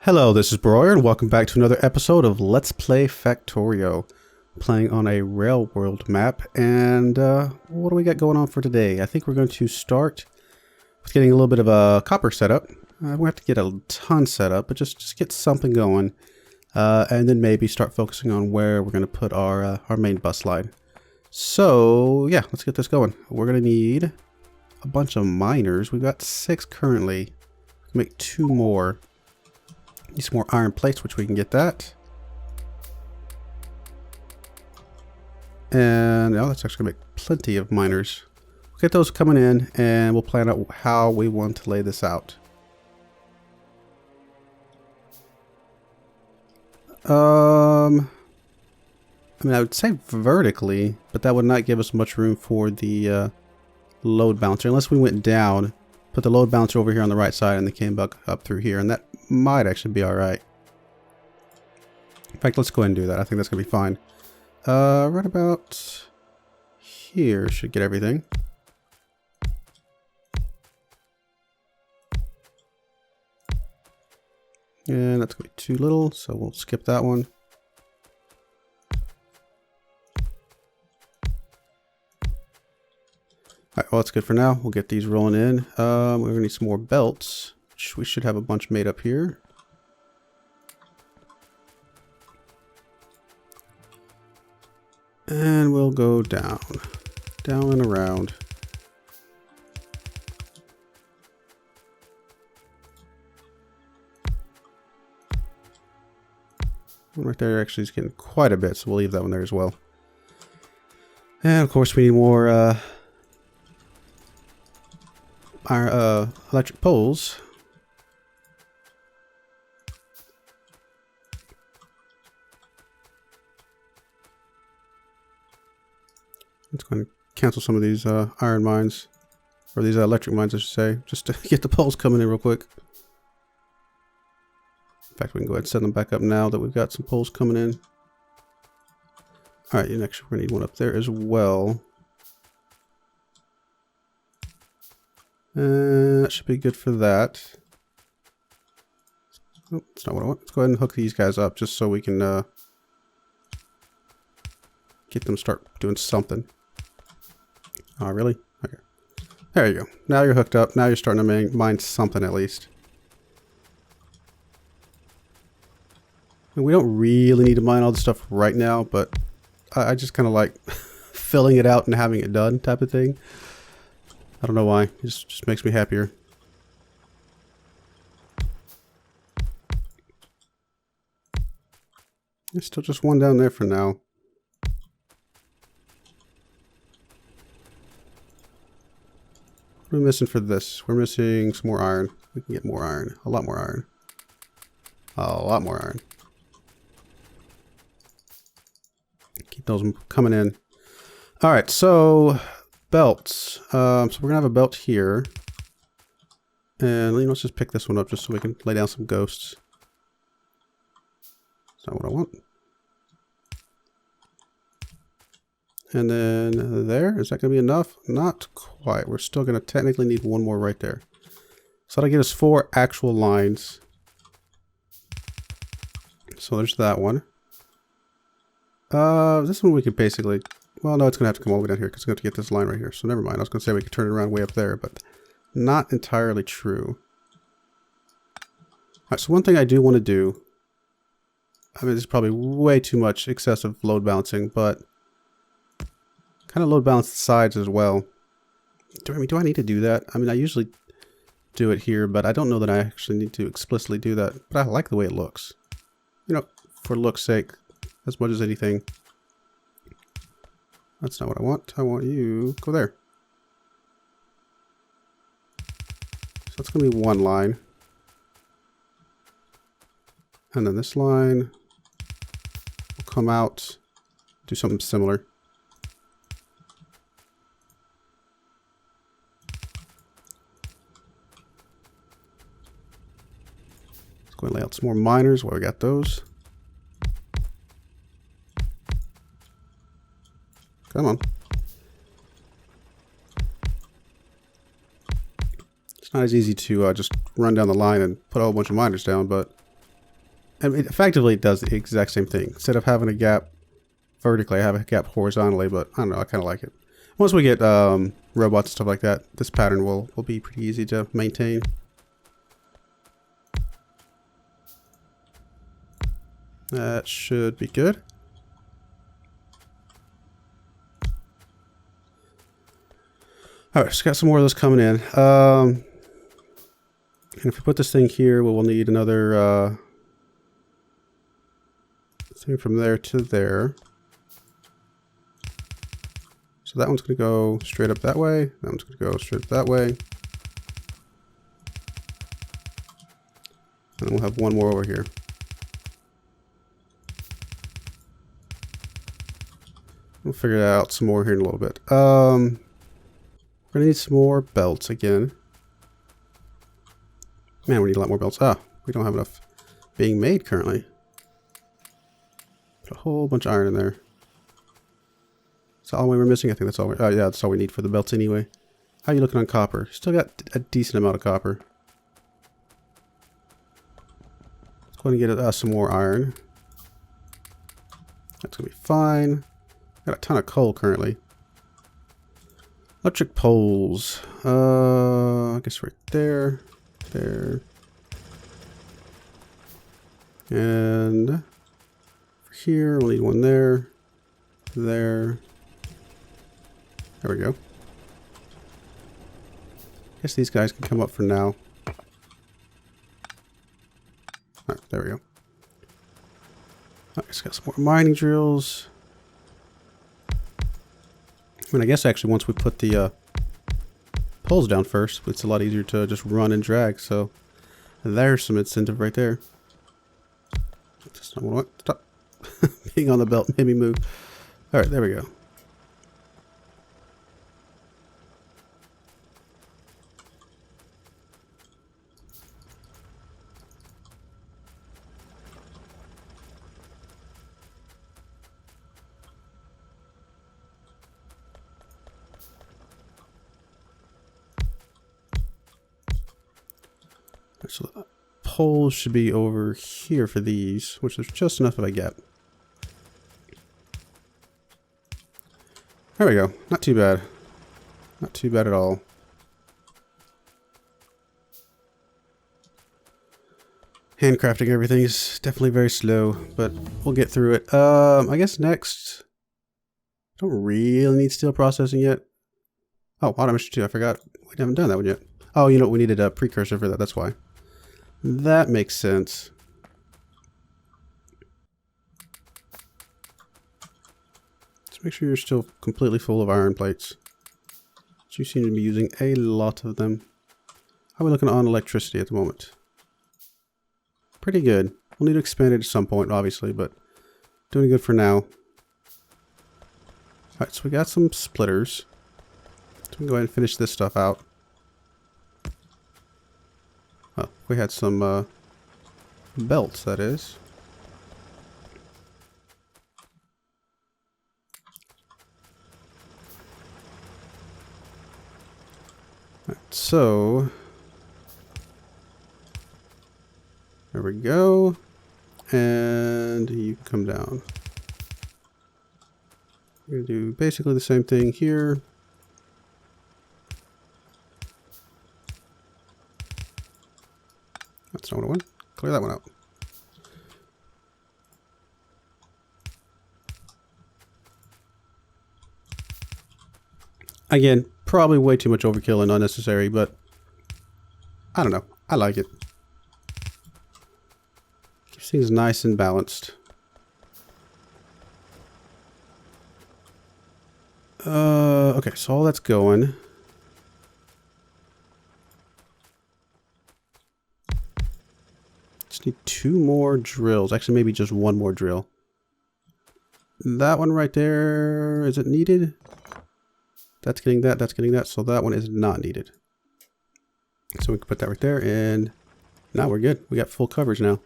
Hello, this is Broyer, and welcome back to another episode of Let's Play Factorio. Playing on a rail world map, and what do we got going on for today? I think we're going to start with getting a little bit of a copper setup. We have to get a ton set up, but just get something going, and then maybe start focusing on where we're going to put our main bus line. So yeah, let's get this going. We're going to need a bunch of miners. We've got 6 currently. Make 2 more. Need some more iron plates, which we can get that. And oh, that's actually going to make plenty of miners. We'll get those coming in, and we'll plan out how we want to lay this out. I mean, I would say vertically, but that would not give us much room for the load balancer, unless we went down, put the load balancer over here on the right side, and they came back up through here, and that might actually be all right. In fact, let's go ahead and do that. I think that's gonna be fine. Right about here should get everything. And that's gonna be too little, so we'll skip that one. Alright, well, that's good for now. We'll get these rolling in. We're gonna need some more belts, which we should have a bunch made up here. And we'll go down and around. One right there actually is getting quite a bit, so we'll leave that one there as well. And of course we need more our electric poles. Let's go and cancel some of these iron mines, or these electric mines I should say, just to get the poles coming in real quick. In fact, we can go ahead and set them back up now that we've got some poles coming in. Alright, next we're going to need one up there as well. And that should be good for that. Oh, that's not what I want. Let's go ahead and hook these guys up just so we can get them start doing something. Oh, really? Okay. There you go. Now you're hooked up. Now you're starting to mine something at least. And we don't really need to mine all this stuff right now, but I just kind of like filling it out and having it done type of thing. I don't know why. It just makes me happier. There's still just one down there for now. What are we missing for this? We're missing some more iron. We can get more iron. A lot more iron. A lot more iron. Keep those coming in. Alright, so belts. So we're gonna have a belt here. And let's just pick this one up just so we can lay down some ghosts. That's not what I want. And then there, is that going to be enough? Not quite. We're still going to technically need one more right there. So that'll give us 4 actual lines. So there's that one. This one we could basically, well, no, it's going to have to come all the way down here because it's going to get this line right here. So never mind. I was going to say we could turn it around way up there, but not entirely true. All right, so one thing I do want to do, I mean, this is probably way too much excessive load balancing, but kind of load balance the sides as well. Do I need to do that? I mean, I usually do it here, but I don't know that I actually need to explicitly do that. But I like the way it looks. You know, for look's sake, as much as anything. That's not what I want. I want you go there. So it's going to be one line. And then this line will come out, do something similar. Go and lay out some more miners while we got those. Come on. It's not as easy to just run down the line and put a whole bunch of miners down, but And it effectively does the exact same thing. Instead of having a gap vertically, I have a gap horizontally, but I don't know, I kind of like it. Once we get robots and stuff like that, this pattern will be pretty easy to maintain. That should be good. Alright, so got some more of those coming in. And if we put this thing here, we'll need another thing from there to there. So that one's going to go straight up that way. That one's going to go straight up that way. And then we'll have one more over here. We'll figure out some more here in a little bit. We're going to need some more belts again. Man, we need a lot more belts. Ah, we don't have enough being made currently. Put a whole bunch of iron in there. That's all we were missing? I think that's all yeah, that's all we need for the belts anyway. How are you looking on copper? Still got a decent amount of copper. Let's go ahead and get some more iron. That's going to be fine. Got a ton of coal currently. Electric poles. I guess right there. There. And for here, we'll need one there. There. There we go. Guess these guys can come up for now. Alright, there we go. Alright, just got some more mining drills. I mean, I guess actually once we put the poles down first, it's a lot easier to just run and drag. So there's some incentive right there. That's not what I want. Stop. Being on the belt made me move. Alright, there we go. So the poles should be over here for these, which is just enough of a gap. There we go. Not too bad. Not too bad at all. Handcrafting everything is definitely very slow, but we'll get through it. I guess next, I don't really need steel processing yet. Oh, automation 2, I forgot. We haven't done that one yet. Oh, you know, we needed a precursor for that, that's why. That makes sense. Let's make sure you're still completely full of iron plates. You seem to be using a lot of them. How are we looking on electricity at the moment? Pretty good. We'll need to expand it at some point, obviously, but doing good for now. Alright, so we got some splitters. So we can go ahead and finish this stuff out. Oh, we had some belts, that is. Right, so there we go. And you can come down. We're going to do basically the same thing here. That's not what I want. Clear that one out. Again, probably way too much overkill and unnecessary, but I don't know. I like it. Keeps things nice and balanced. Okay, so all that's going. Just need 2 more drills. Actually, maybe just 1 more drill. That one right there, is it needed? That's getting that, that's getting that, so that one is not needed. So we can put that right there, and now we're good. We got full coverage now.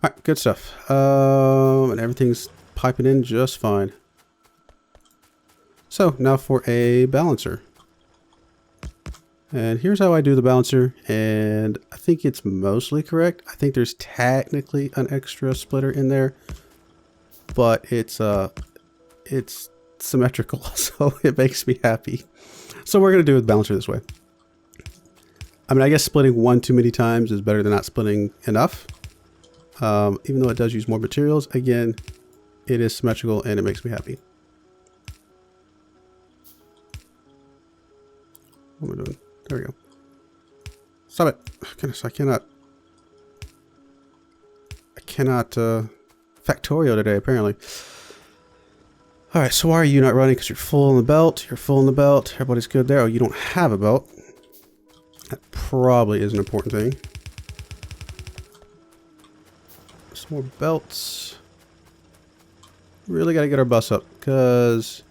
Alright, good stuff. And everything's piping in just fine. So, now for a balancer. And here's how I do the balancer, and I think it's mostly correct. I think there's technically an extra splitter in there, but it's symmetrical, so it makes me happy. So we're gonna do the balancer this way. I mean, I guess splitting one too many times is better than not splitting enough. Even though it does use more materials, again, it is symmetrical and it makes me happy. What am I doing? There we go. Stop it. Goodness, I cannot Factorio today, apparently. Alright, so why are you not running? Because you're full on the belt. You're full on the belt. Everybody's good there. Oh, you don't have a belt. That probably is an important thing. Some more belts. Really got to get our bus up, because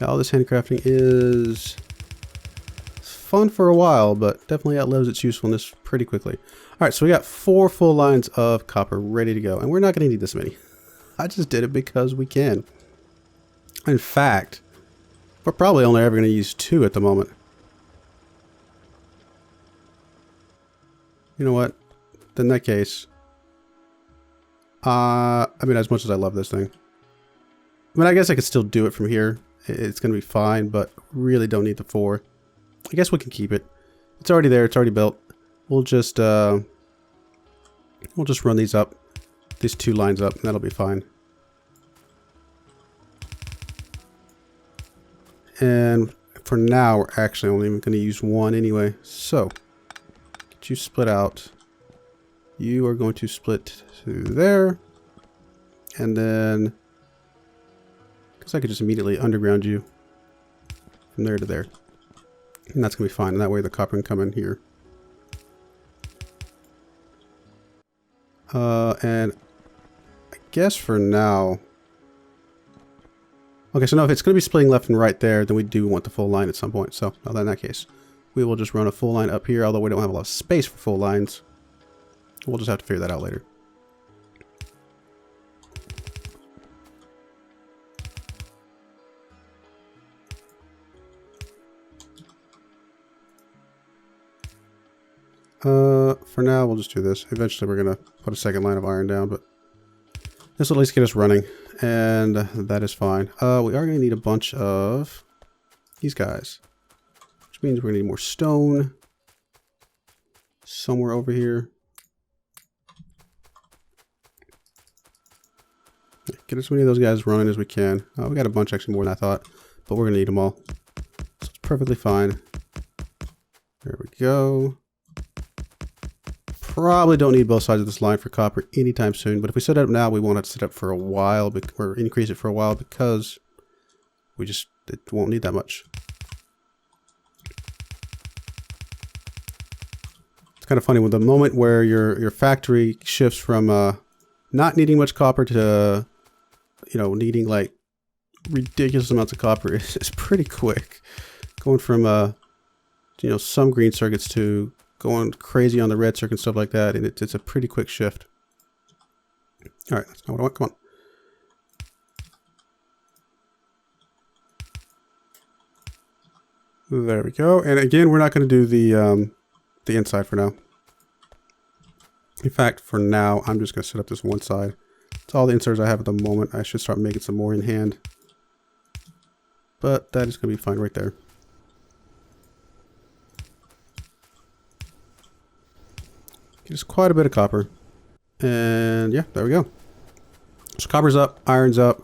all this handcrafting is fun for a while, but definitely outlives its usefulness pretty quickly. Alright, so we got 4 full lines of copper ready to go, and we're not going to need this many. I just did it because we can. In fact, we're probably only ever going to use 2 at the moment. You know what? In that case, I mean, as much as I love this thing, I mean, I guess I could still do it from here. It's going to be fine, but really don't need the 4. I guess we can keep it. It's already there. It's already built. We'll just run these up, these 2 lines up, and that'll be fine. And for now, we're actually only going to use 1 anyway. So, get you split out. You are going to split to there. And then, because I could just immediately underground you from there to there. And that's going to be fine. And that way the copper can come in here. And I guess for now... Okay, so no, if it's going to be splitting left and right there, then we do want the full line at some point. So, in that case, we will just run a full line up here, although we don't have a lot of space for full lines. We'll just have to figure that out later. For now, we'll just do this. Eventually, we're going to put a second line of iron down, but this will at least get us running, and that is fine. We are going to need a bunch of these guys, which means we're going to need more stone somewhere over here. Get as many of those guys running as we can. We got a bunch, actually more than I thought, but we're going to need them all. So it's perfectly fine. There we go. Probably don't need both sides of this line for copper anytime soon, but if we set it up now, we won't have to set it up for a while, or increase it for a while, because it won't need that much. It's kind of funny, with the moment where your factory shifts from not needing much copper to, you know, needing like ridiculous amounts of copper, it's pretty quick. Going from you know, some green circuits to going crazy on the red circuit and stuff like that, and it's a pretty quick shift. All right, that's not what I want. Come on. There we go. And again, we're not going to do the inside for now. In fact, for now, I'm just going to set up this one side. It's all the inserts I have at the moment. I should start making some more in hand, but that is going to be fine right there. Just quite a bit of copper. And yeah, there we go. So copper's up, iron's up.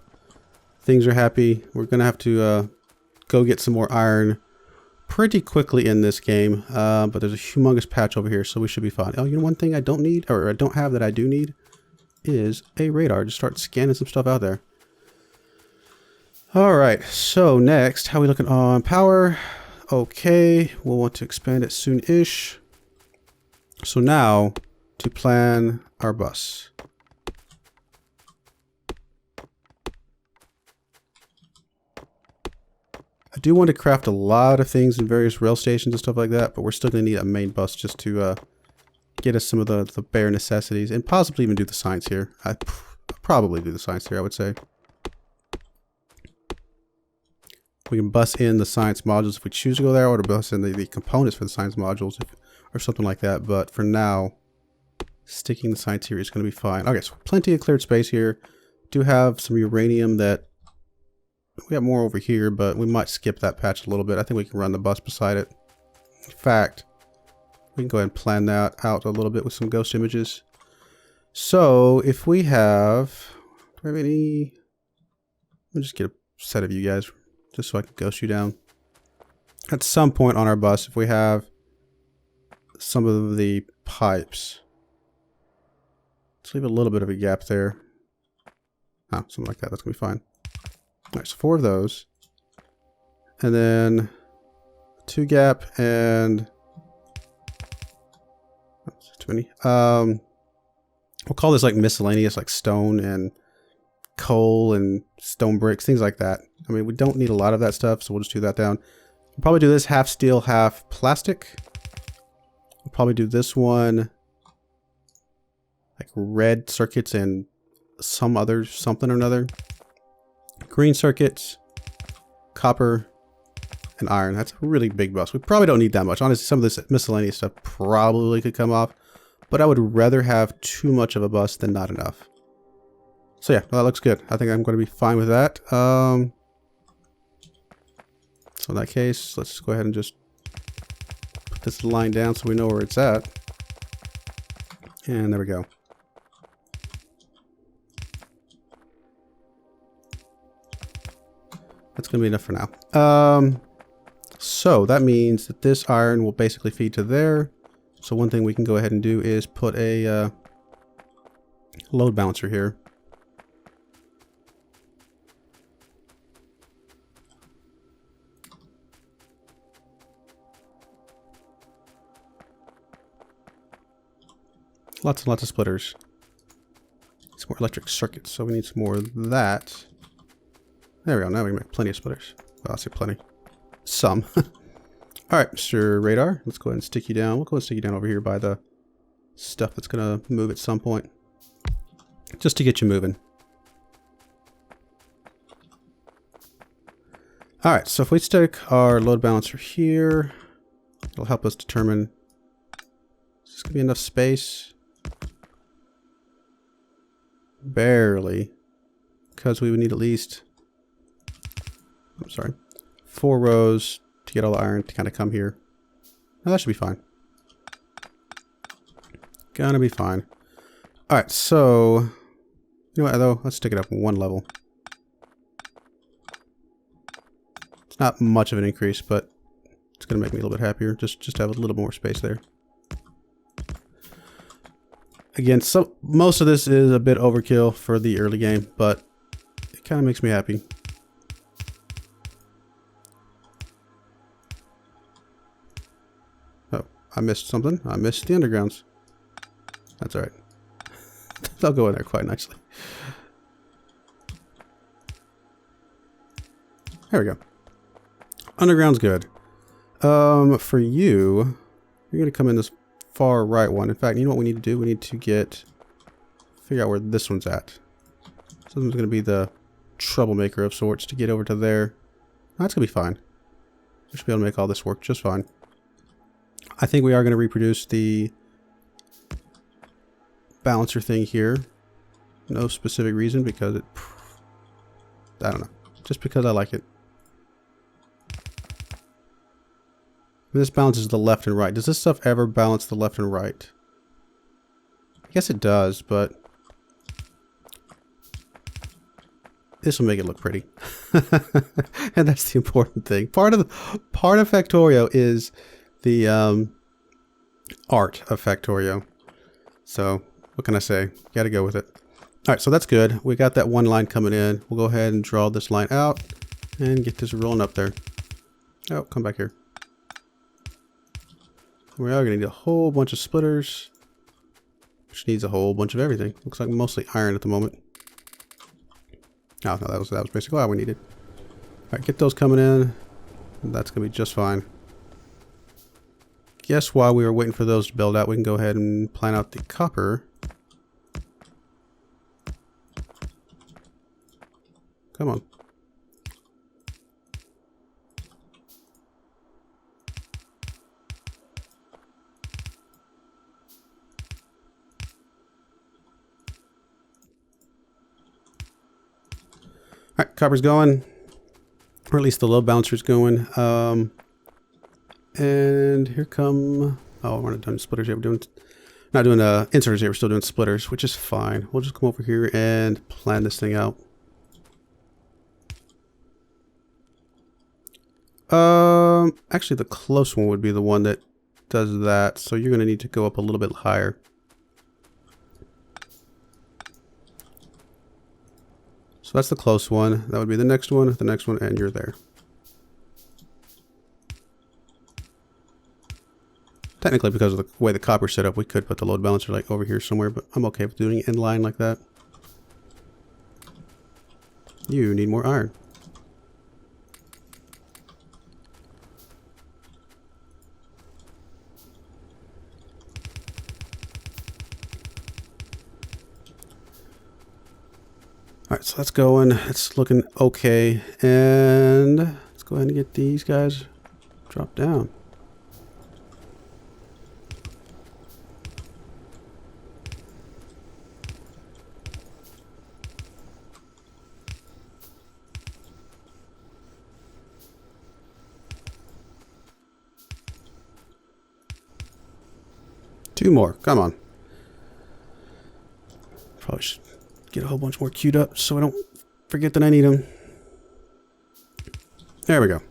Things are happy. We're going to have to go get some more iron pretty quickly in this game. But there's a humongous patch over here, so we should be fine. Oh, you know, one thing I don't need, or I don't have that I do need, is a radar. Just start scanning some stuff out there. All right, so next, how are we looking on power? Okay, we'll want to expand it soon-ish. So now, to plan our bus. I do want to craft a lot of things in various rail stations and stuff like that, but we're still going to need a main bus just to get us some of the bare necessities, and possibly even do the science here. I'd probably do the science here, I would say. We can bus in the science modules if we choose to go there, or to bus in the components for the science modules or something like that. But for now, sticking the science here is going to be fine. Okay, so plenty of cleared space here. Do have some uranium that we have more over here, but we might skip that patch a little bit. I think we can run the bus beside it. In fact, we can go ahead and plan that out a little bit with some ghost images. So if we have, do we have any? Let me just get a set of you guys just so I can ghost you down. At some point on our bus, if we have some of the pipes, let's leave a little bit of a gap there. Oh, something like that. That's gonna be fine. All right, so 4 of those, and then 2 gap and that's too many. We'll call this like miscellaneous, like stone and coal and stone bricks, things like that. I mean, we don't need a lot of that stuff, so we'll just do that down. We'll probably do this half steel, half plastic. We'll probably do this one like red circuits and some other something or another. Green circuits, copper, and iron. That's a really big bus. We probably don't need that much. Honestly, some of this miscellaneous stuff probably could come off, but I would rather have too much of a bus than not enough. So yeah, that looks good. I think I'm going to be fine with that. So in that case, let's go ahead and just put this line down so we know where it's at. And there we go. That's going to be enough for now. So that means that this iron will basically feed to there. So one thing we can go ahead and do is put a load balancer here. Lots and lots of splitters. Some more electric circuits, so we need some more of that. There we go, now we can make plenty of splitters. Well, I say plenty. Some. Alright, Mr. Radar, let's go ahead and stick you down. We'll go ahead and stick you down over here by the stuff that's going to move at some point. Just to get you moving. Alright, so if we stick our load balancer here, it'll help us determine, is this going to be enough space? Barely. Because we would need at least, I'm sorry, 4 rows to get all the iron to kind of come here. Now that should be fine. Gonna be fine. Alright, so, you know what, though? Let's stick it up 1 level. It's not much of an increase, but it's gonna make me a little bit happier. Just to have a little more space there. Again, so most of this is a bit overkill for the early game, but it kind of makes me happy. Oh, I missed something. I missed the undergrounds. That's all right. They'll go in there quite nicely. There we go. Underground's good. For you, you're going to come in this far right one. In fact, you know what we need to do? We need to figure out where this one's at. So this one's going to be the troublemaker of sorts to get over to there. That's going to be fine. We should be able to make all this work just fine. I think we are going to reproduce the balancer thing here. No specific reason, because it, I don't know. Just because I like it. This balances the left and right. Does this stuff ever balance the left and right? I guess it does, but this will make it look pretty. And that's the important thing. Part of Factorio is the art of Factorio. So what can I say? Gotta go with it. All right, so that's good. We got that one line coming in. We'll go ahead and draw this line out and get this rolling up there. Oh, come back here. We are going to need a whole bunch of splitters, which needs a whole bunch of everything. Looks like mostly iron at the moment. Oh, no, that was basically all we needed. All right, get those coming in. That's going to be just fine. Guess while we were waiting for those to build out, we can go ahead and plan out the copper. Come on. copper's going, or at least the load balancer's going. And here come, oh, we're not doing splitters yet. We're not doing inserters yet. We're still doing splitters, which is fine. We'll just come over here and plan this thing out. Actually, the close one would be the one that does that. So you're going to need to go up a little bit higher. So that's the close one. That would be the next one, and you're there. Technically, because of the way the copper's set up, we could put the load balancer like over here somewhere, but I'm okay with doing it in line like that. You need more iron. Alright, so that's going. It's looking okay. And let's go ahead and get these guys dropped down. Two more. Come on. Probably should get a whole bunch more queued up so I don't forget that I need them. There we go.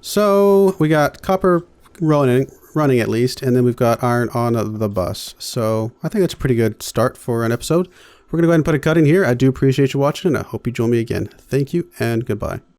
So we got copper running at least, and then we've got iron on the bus. So I think that's a pretty good start for an episode. We're going to go ahead and put a cut in here. I do appreciate you watching, and I hope you join me again. Thank you, and goodbye.